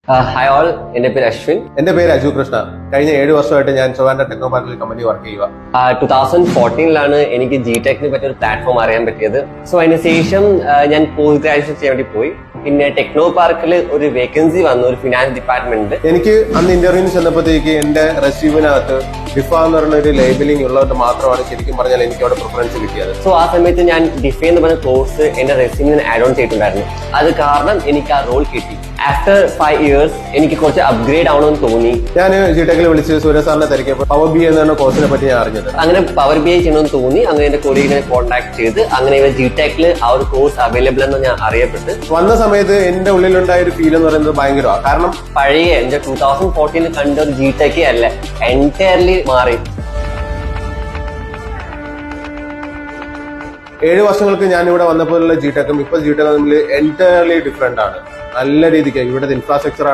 Hi all, എന്റെ പേര് അശ്വിൻ. എന്റെ പേര് അജു കൃഷ്ണ. കഴിഞ്ഞ 7 വർഷമായിട്ട് ഞാൻ ട്രിവാൻഡ്രം ടെക്നോ പാർക്കിൽ കമ്പനി വർക്ക് ചെയ്യുക. 2014 എനിക്ക് ജിടെക്കിനെ പറ്റിയ ഒരു പ്ലാറ്റ്ഫോം അറിയാൻ പറ്റിയത്. സോ അതിന് ശേഷം ഞാൻ പോസ്റ്റ് ഗ്രാജുവേഷൻ ചെയ്യാൻ വേണ്ടി പോയി. പിന്നെ ടെക്നോ പാർക്കിൽ ഒരു വേക്കൻസി വന്നു, ഒരു ഫിനാൻസ് ഡിപ്പാർട്ട്മെന്റ്. എനിക്ക് അന്ന് ഇന്റർവ്യൂവിന് ചെന്നപ്പോഴത്തേക്ക് എന്റെ റെസ്യൂമിനകത്ത് ഡിഫ എന്ന് പറഞ്ഞ ഒരു ലേബലിംഗ് ഉള്ളതുകൊണ്ട് മാത്രമാണ് ശരിക്കും പറഞ്ഞാൽ എനിക്ക് അവിടെ പ്രിഫറൻസ് കിട്ടിയത്. സോ ആ സമയത്ത് ഞാൻ ഡിഫ എന്ന് പറഞ്ഞ കോഴ്സ് എന്റെ റെസ്യൂമിന് ആഡ് ഓൺ ചെയ്തിട്ടുണ്ടായിരുന്നു. അത് കാരണം എനിക്ക് ആ റോൾ കിട്ടി. ആഫ്റ്റർ 5 years എനിക്ക് കുറച്ച് അപ്ഗ്രേഡ് ആവണമെന്ന് തോന്നി. ഞാൻ ജിടെക്കിൽ വിളിച്ച് സൂര്യ സാറിനെ തിരക്കിയപ്പോൾ പവർ ബി എന്ന കോഴ്സിനെ പറ്റി ഞാൻ അറിഞ്ഞത്. അങ്ങനെ പവർ ബി ഐ ചെയ്യണമെന്ന് തോന്നി. അങ്ങനെ എന്റെ കൊളീഗിനെ കോൺടാക്ട് ചെയ്ത് അങ്ങനെ ജിടെക്കിൽ ആ ഒരു കോഴ്സ് അവൈലബിൾ എന്ന് ഞാൻ അറിയപ്പെട്ട് വന്ന സമയത്ത് എന്റെ ഉള്ളിലുണ്ടായ ഒരു ഫീൽ എന്ന് പറയുന്നത് ഭയങ്കരമാണ്. കാരണം പഴയ 2014 കണ്ട ഒരു ജിടെക് അല്ല, എൻറ്റയർലി മാറി. 7 വർഷങ്ങൾക്ക് ഞാൻ ഇവിടെ വന്നപ്പോഴുള്ള ജിടെക്കും ഇപ്പൊ ജിടെക്കും തമ്മിൽ എൻറ്റയർലി ഡിഫറെന്റ് ആണ്. നല്ല രീതിക്ക് ഇവിടുത്തെ ഇൻഫ്രാസ്ട്രക്ചർ